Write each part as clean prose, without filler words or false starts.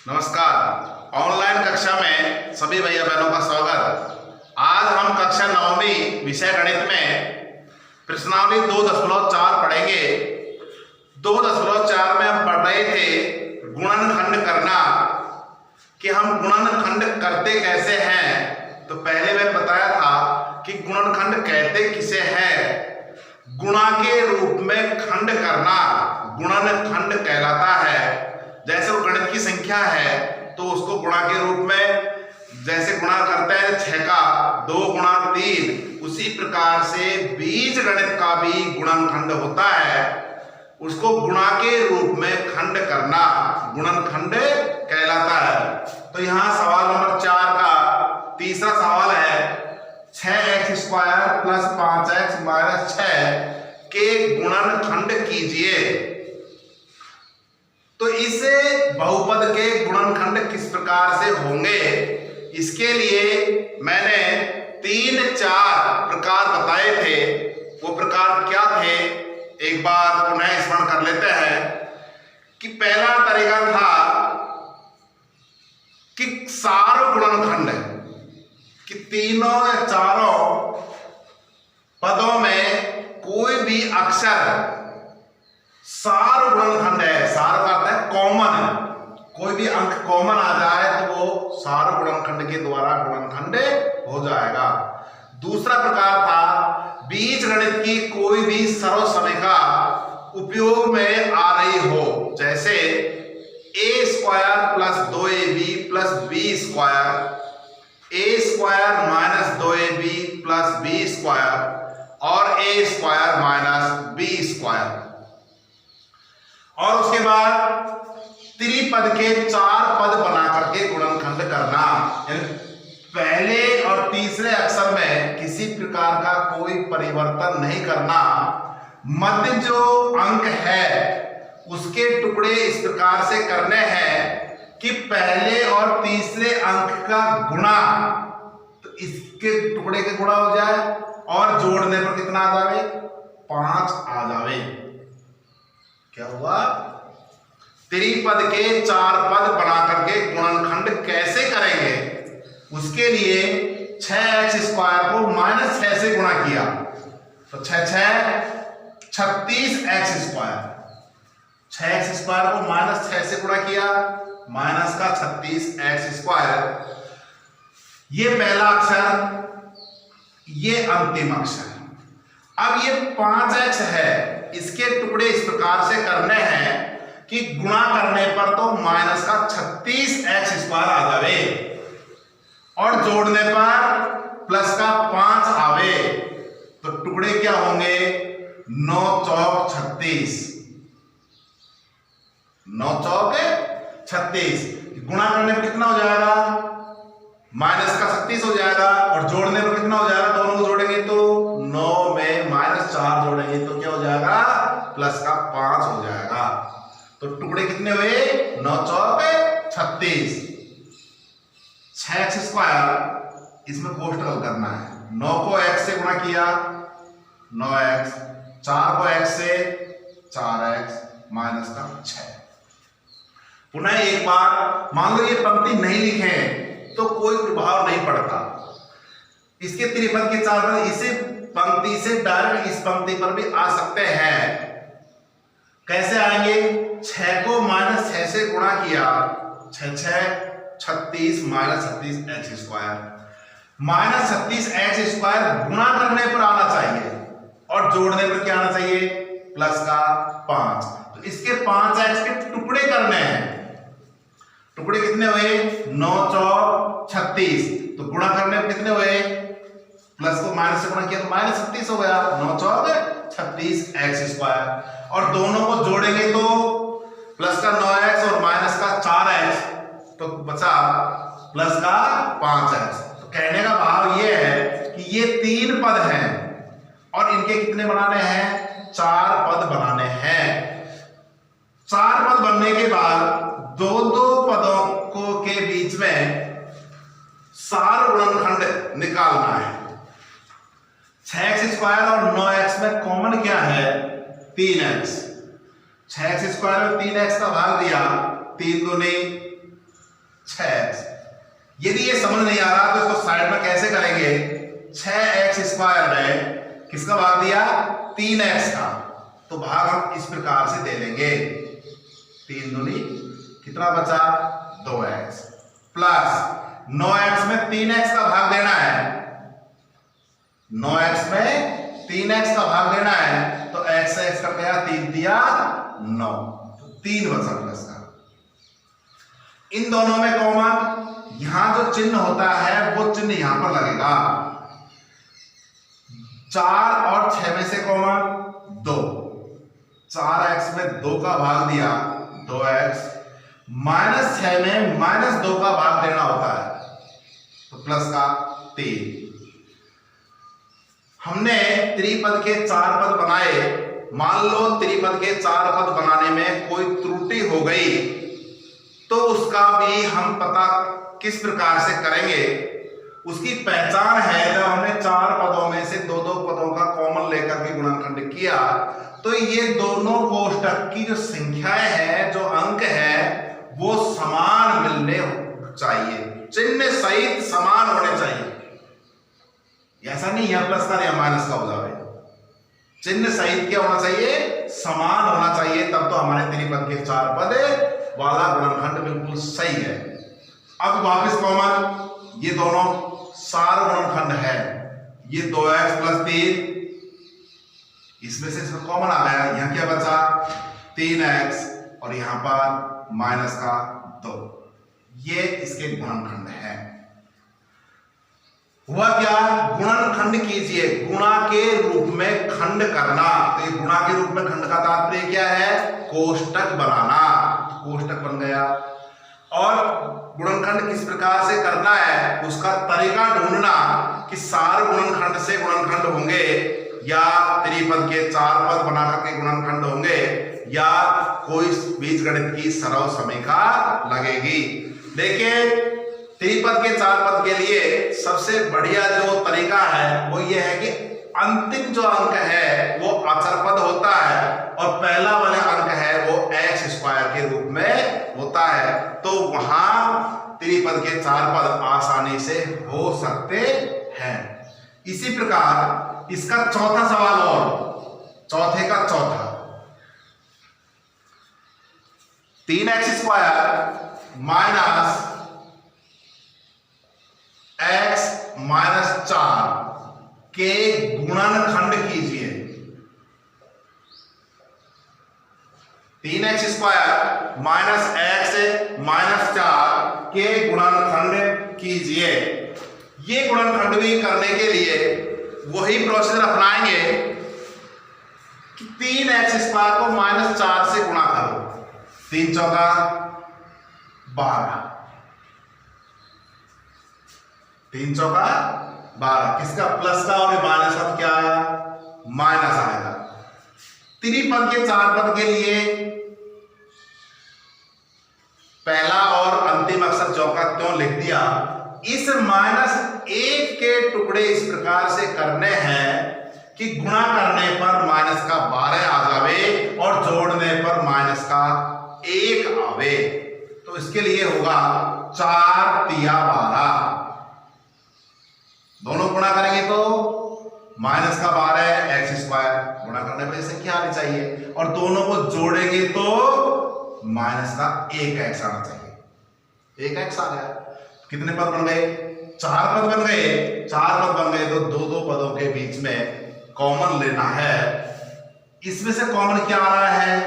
नमस्कार। ऑनलाइन कक्षा में सभी भैया बहनों का स्वागत। आज हम कक्षा 9वीं विषय गणित में प्रश्नावली 2.4 पढ़ेंगे। 2.4 में हम पढ़ रहे थे गुणनखंड करना, कि हम गुणनखंड करते कैसे हैं। तो पहले मैंने बताया था कि गुणनखंड कहते किसे हैं। गुणा के रूप में खंड करना गुणनखंड कहलाता है। जैसे वो गणित की संख्या है तो उसको गुणा के रूप में जैसे गुणा करते हैं 6 का 2 गुणा 3, उसी प्रकार से बीज गणित का भी गुणनखंड होता है। उसको गुणा के रूप में खंड करना गुणनखंड कहलाता है। तो यहाँ सवाल नंबर 4 का तीसरा सवाल है 6x² + 5x - 6 के गुणनखंड कीजिए। तो इस बहुपद के गुणनखंड किस प्रकार से होंगे, इसके लिए मैंने 3-4 प्रकार बताए थे। वो प्रकार क्या थे, एक बार पुनः स्मरण कर लेते हैं। कि पहला तरीका था कि सार गुणनखंड, कि तीनों या चारों पदों में कोई भी अक्षर सार गुणनखंड है। सार का अर्थ है कॉमन, कोई भी अंक कॉमन आ जाए तो वो सार गुणनखंड के द्वारा गुणनखंड हो जाएगा। दूसरा प्रकार था बीज गणित की कोई भी सर्वसमीका उपयोग में आ रही हो, जैसे a² + 2ab + b², a² - 2ab + b² और a² - b²। और उसके बाद त्रिपद के 4 पद बना करके गुणनखंड करना, पहले और तीसरे अक्षर में किसी प्रकार का कोई परिवर्तन नहीं करना। मध्य जो अंक है उसके टुकड़े इस प्रकार से करने हैं कि पहले और तीसरे अंक का गुणा, तो इसके टुकड़े के गुणा हो जाए और जोड़ने पर कितना आ जावे, 5 आ जावे। क्या हुआ, त्रिपद के 4 पद बना करके गुणनखंड कैसे करेंगे, उसके लिए 6x² को -6 से गुणा किया तो 6×6 = 36x²। 6x² को -6 से गुणा किया, माइनस का 36x²। ये पहला अक्षर, ये अंतिम अक्षर। अब ये 5x है, इसके टुकड़े इस प्रकार से करने हैं कि गुणा करने पर तो माइनस का 36x² आ जावे और जोड़ने पर प्लस का 5 आवे। तो टुकड़े क्या होंगे, 9 चौक 36, 9 चौक 36। गुणा करने पर कितना हो जाएगा, माइनस का 36 हो जाएगा और जोड़ने पर कितना हो जाएगा, दोनों को जोड़ेंगे तो 9 में -4 जोड़ेंगे तो क्या हो जाएगा, प्लस का 5 हो जाएगा। तो टुकड़े कितने हुए, 9 चौक 36। 6x², इसमें कोष्टक करना है। 9 को x से गुणा किया 9x, 4 को x से 4x माइनस का 6। पुनः एक बार मान लो ये पंक्ति नहीं लिखे तो कोई प्रभाव नहीं पड़ता। इसके त्रिपद के 4 पद इसी पंक्ति से डायरेक्ट इस पंक्ति पर भी आ सकते हैं। कैसे आएंगे, 6 को -6 से गुणा किया, 6×6 = 36 -36x²। -36x² गुणा करने पर आना चाहिए और जोड़ने पर क्या आना चाहिए, प्लस का 5। तो इसके 5x के टुकड़े करने हैं। टुकड़े कितने हुए, 9 चौक 36। तो गुणा करने पर कितने हुए, प्लस को माइनस से गुणा किया तो -36 हो गया, 9 चौक 36x²। और दोनों को जोड़ेंगे तो प्लस का 9x और माइनस का 4x, तो बचा प्लस का 5x। तो कहने का भाव ये है कि ये 3 पद हैं और इनके कितने बनाने हैं, 4 पद बनाने हैं। 4 पद बनने के बाद 2-2 पदों को के बीच में सार गुणनखंड निकालना है। 6x² और 9x में कॉमन क्या है, 3x। 6x² और 3x का भाग दिया, 3 दूनी 6x। यदि ये समझ नहीं आ रहा तो इसको साइड में कैसे करेंगे, 6x² में किसका भाग दिया, 3x का, तो भाग हम इस प्रकार से दे लेंगे, 3 दूनी कितना बचा, 2x, प्लस 9x में 3x का भाग देना है, 9x में 3x का भाग देना है, तो x से x कट गया, 3 दिया 9, तो 3 बचा प्लस का। इन दोनों में कॉमन, यहां जो चिन्ह होता है वो चिन्ह यहां पर लगेगा, 4 और 6 में से कॉमन 2, 4x में 2 का भाग दिया 2x, -6 में -2 का भाग देना होता है, तो प्लस का 3। हमने त्रिपद के 4 पद बनाए, मान लो त्रिपद के 4 पद बनाने में कोई त्रुटि हो गई तो उसका भी हम पता किस प्रकार से करेंगे, उसकी पहचान है, जब हमने 4 पदों में से 2-2 पदों का कॉमन लेकर के गुणनखंड किया तो ये दोनों कोष्टक की जो संख्याएं हैं, जो अंक है, वो समान मिलने चाहिए, चिन्ह सहित समान होने चाहिए। ऐसा नहीं है प्लस का या माइनस का हो जाए, चिन्ह सहित क्या होना चाहिए, समान होना चाहिए, तब तो हमारे त्रिपद के 4 पद वाला गुणनखंड बिल्कुल सही है। अब वापस कॉमन, ये दोनों सार गुणनखंड है, ये 2x + 3, इसमें से कॉमन आ गया, यहां क्या बचा, 3x, और यहां पर माइनस का 2, ये इसके गुणनखंड है। हुआ क्या, गुणनखंड कीजिए, गुणा के रूप में खंड करना, तो ये गुणा के रूप में खंड का तात्पर्य क्या है, कोष्टक बनाना, कोष्टक बन गया। और गुणनखंड किस प्रकार से करना है, उसका तरीका ढूंढना कि सार गुणनखंड से गुणनखंड होंगे या त्रिपद के 4 पद बना करके गुणनखंड होंगे या कोई बीजगणित की सरल समीका लगेगी। लेकिन त्रिपद के 4 पद के लिए सबसे बढ़िया जो तरीका है वो ये है कि अंतिम जो अंक है वो अचर पद होता है और पहला वाला अंक है वो x² के रूप में होता है, तो वहां त्रिपद के 4 पद आसानी से हो सकते हैं। इसी प्रकार इसका चौथा सवाल, और चौथे का चौथा, 3x² - x - 4 के गुणनखंड कीजिए। 3x² - x - 4 के गुणनखंड कीजिए। ये गुणनखंड भी करने के लिए वही प्रोसीजर अपनाएंगे कि 3x² को -4 से गुणा करो, 3 चौका 12, 3 चौका 12, किसका, प्लस का, और माइनस का क्या आया, माइनस आएगा। त्रिपद के 4 पद के लिए पहला और अंतिम अक्षर चौका क्यों लिख दिया, इस -1 के टुकड़े इस प्रकार से करने हैं कि गुणा करने पर माइनस का 12 आ जावे और जोड़ने पर माइनस का 1 आवे, तो इसके लिए होगा 4 तिया 12, दोनों गुणा करेंगे तो माइनस का 12 x² गुणा करने पर संख्या आनी चाहिए, और दोनों को जोड़ेंगे तो माइनस का 1x आना चाहिए, 1x आ गया। कितने पद बन गए, 4 पद बन गए, 4 पद बन गए तो 2-2 पदों के बीच में कॉमन लेना है। इसमें से कॉमन क्या आ रहा है,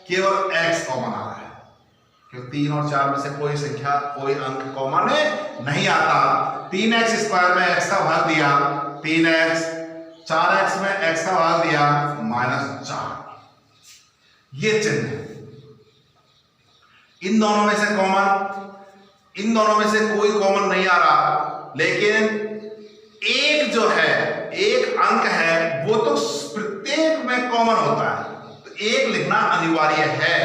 केवल x कॉमन आ रहा है, क्योंकि 3 और 4 में से कोई संख्या, कोई अंक कॉमन नहीं आता। 3x² में x का भाग दिया 3x, 4x में x का भाग दिया -4, ये चिन्ह है। इन दोनों में से कॉमन, इन दोनों में से कोई कॉमन नहीं आ रहा, लेकिन एक जो है, एक अंक है, वो तो प्रत्येक में कॉमन होता है, तो 1 लिखना अनिवार्य है।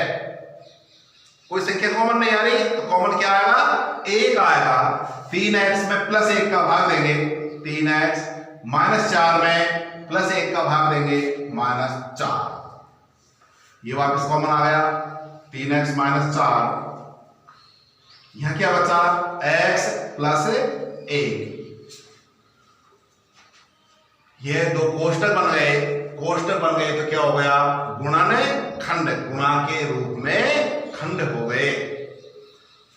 कोई संख्या कॉमन नहीं आ रही तो कॉमन क्या आएगा, 1 आएगा। 3x में +1 का भाग देंगे 3x, -4 में +1 का भाग देंगे -4, ये वापस कॉमन आ गया 3x - 4, यहां क्या बचा x प्लस 1। ये दो कोष्टक बन गए, कोष्टक बन गए तो क्या हो गया, गुणन खंड, गुणा के रूप में खंड हो गए।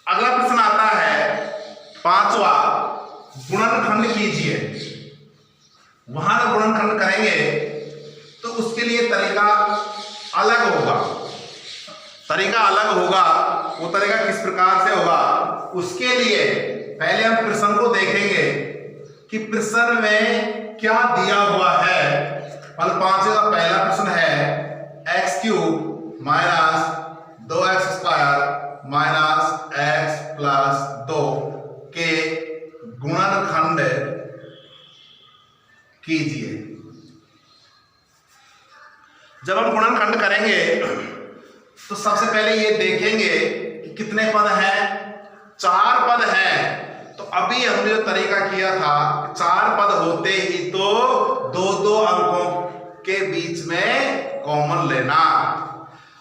अगला प्रश्न आता है 5वां, गुणनखंड कीजिए। वहां जब गुणनखंड करेंगे तो उसके लिए तरीका अलग होगा, तरीका अलग होगा। वो तरीका किस प्रकार से होगा, उसके लिए पहले हम प्रश्न को देखेंगे कि प्रश्न में क्या दिया हुआ है। मतलब 5 का पहला प्रश्न है x³ minus 2x² minus x plus 2 के गुणनखंड कीजिए। जब हम गुणनखंड करेंगे तो सबसे पहले ये देखेंगे कि कितने पद हैं, 4 पद हैं। तो अभी हमने जो तरीका किया था, 4 पद होते ही तो 2-2 अंकों के बीच में कॉमन लेना,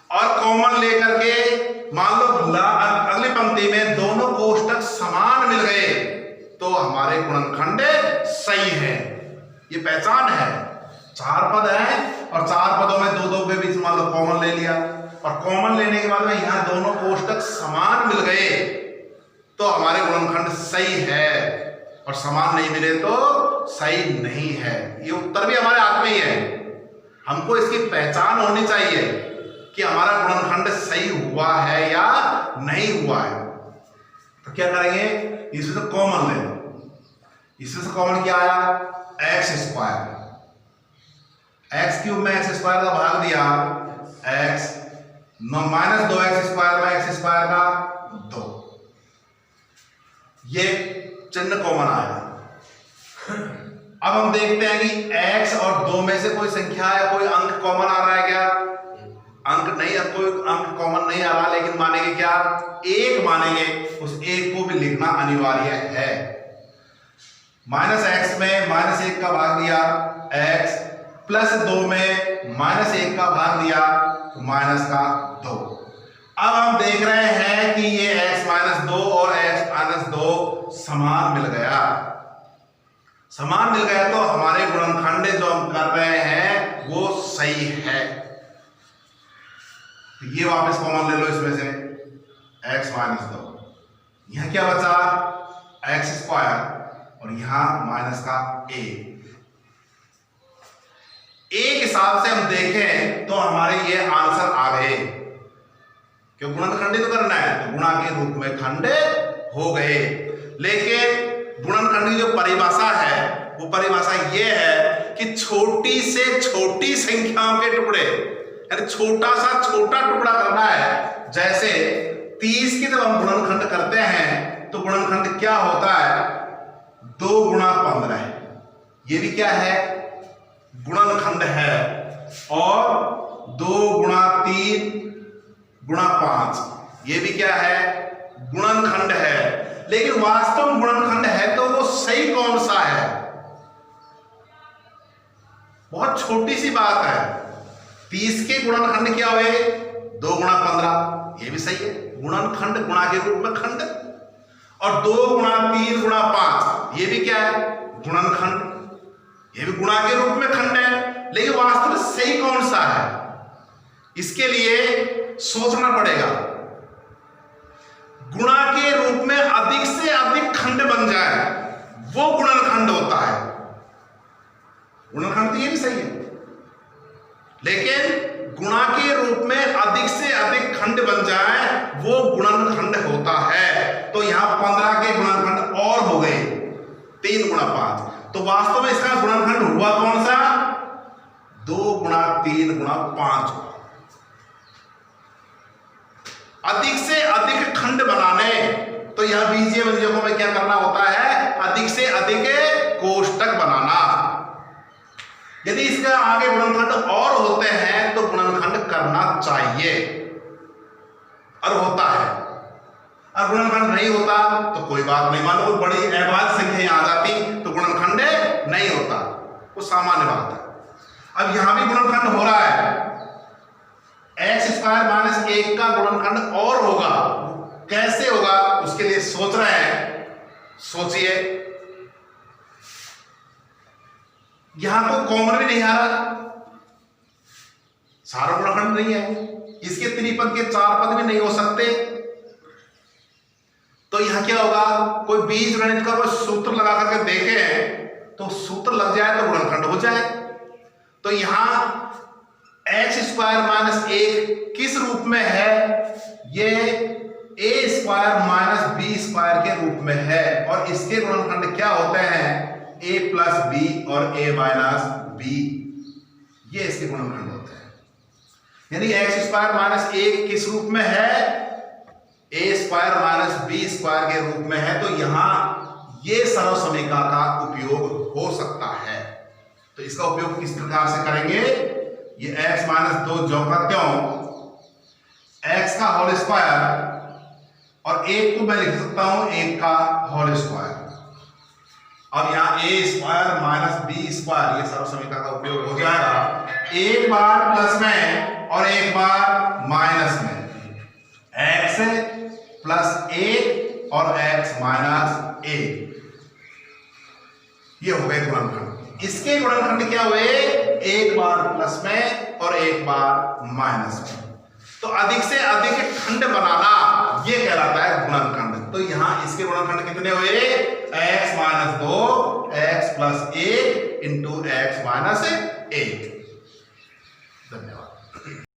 और कॉमन लेकर के मान लो अगली पंक्ति में दोनों कोष्टक समान मिल गए तो हमारे गुणनखंड सही है। ये पहचान है, 4 पद हैं और 4 पदों में 2-2 के बीच मान लो कॉमन ले लिया, और कॉमन लेने के बाद में यहां दोनों कोष्टक समान मिल गए तो हमारे गुणनखंड सही है, और समान नहीं मिले तो सही नहीं है। ये उत्तर भी हमारे हाथ में ही है, हमको इसकी पहचान होनी चाहिए कि हमारा गुणनखंड सही हुआ है या नहीं हुआ है। तो क्या करेंगे, इसमें से कॉमन ले लो। इसमें से कॉमन क्या आया, x², x³ में x² का भाग दिया, x माइनस 2x² में x² का 2, ये चिन्ह कॉमन आया। अब हम देखते हैं कि x और 2 में से कोई संख्या है, कोई अंक कॉमन आ रहा है क्या, अंक नहीं, कोई अंक कॉमन नहीं आ रहा, लेकिन मानेंगे क्या, 1 मानेंगे। उस 1 को भी लिखना अनिवार्य है। -x में -1 का भाग दिया, x प्लस 2 में -1 का भाग दिया तो -2। अब हम देख रहे हैं कि ये x-2 और x-2 समान मिल गया, समान मिल गया तो हमारे गुणनखंड जो हम कर रहे हैं वो सही है। तो ये वापस कॉमन ले लो इसमें से, x-2, यहां क्या बचा, x² और यहां -1। एक हिसाब से हम देखें तो हमारे ये आंसर आ गए, क्यों गुणनखंड तो करना है तो गुणा के रूप में खंड हो गए। लेकिन गुणनखंड की जो परिभाषा है वो परिभाषा ये है कि छोटी से छोटी संख्याओं के टुकड़े, यानी छोटा सा छोटा टुकड़ा करना है। जैसे 30 की जब हम गुणनखंड करते हैं तो गुणनखंड क्या होता है, 2 गुणा 15, ये भी क्या है, गुणनखंड है। और 2 गुणा 3 गुणा 5, ये भी क्या है, गुणनखंड है। लेकिन वास्तव में गुणनखंड है तो वो सही कौन सा है, बहुत छोटी सी बात है। 30 के गुणनखंड क्या हुए, 2 गुणा 15, ये भी सही है, गुणनखंड गुणा के रूप में खंड। और 2 गुणा 3 गुणा 5, ये भी क्या है, गुणनखंड, ये भी गुणा के रूप में खंड है। लेकिन वास्तव में सही कौन सा है, इसके लिए सोचना पड़ेगा। गुणा के रूप में अधिक से अधिक खंड बन जाए वो गुणनखंड होता है। गुणनखंड तो ये भी सही है, लेकिन गुणा के रूप में अधिक से अधिक खंड बन जाए वो गुणनखंड होता है। तो यहां 15 के गुणनखंड और हो गए, 3 गुणा 5। तो वास्तव में इसका गुणनखंड हुआ कौन सा, 2 गुणा 3 गुणा 5। अधिक से अधिक खंड बनाने तो यहां बीजीय व्यंजकों में क्या करना होता है, अधिक से अधिक कोष्टक बनाना। यदि इसके आगे गुणनखंड और होते हैं तो गुणनखंड करना चाहिए, और होता है। और गुणनखंड नहीं होता तो कोई बात नहीं, मान लो बड़ी अभाज्य संख्या आ जाती तो गुणनखंड नहीं होता, वो सामान्य बात है। अब यहां भी गुणनखंड हो रहा है, x² - 1 का गुणनखंड और होगा, कैसे होगा उसके लिए सोच रहे हैं, सोचिए। यहां तो कॉमन भी नहीं आ रहा, सारा गुणनखंड नहीं है, इसके त्रिपद के 4 पद भी नहीं हो सकते। तो यहां क्या होगा, कोई बीजगणित का कोई सूत्र लगा करके देखें तो सूत्र लग जाए तो गुणनखंड हो जाए। तो यहां x स्क्वायर माइनस 1 किस रूप में है, ये a square minus B square के रूप में है, और इसके गुणनखंड क्या होते हैं, a प्लस बी और a माइनस बी, ये इसके गुणनखंड होते हैं। यानी x स्क्वायर माइनस 1 किस रूप में है, a square minus B square के रूप में है। तो यहां ये सरल समीकरण का उपयोग हो सकता है। तो इसका उपयोग किस प्रकार से करेंगे, ये x माइनस 2 जो का त्यों, x का होल स्क्वायर और 1 को मैं लिख सकता हूं 1 का होल स्क्वायर। अब यहां a square minus B square, ये सरल समीकरण का उपयोग हो जाएगा, एक बार प्लस में और एक बार माइनस में, x प्लस 1 और x माइनस 1, ये हो गए गुणनखंड। इसके गुणनखंड क्या हुए, एक बार प्लस में और एक बार माइनस में। तो अधिक से अधिक खंड बनाना ये कहलाता है गुणनखंड। तो यहां इसके गुणनखंड कितने हुए, x minus 2 x plus 1 into x minus 1।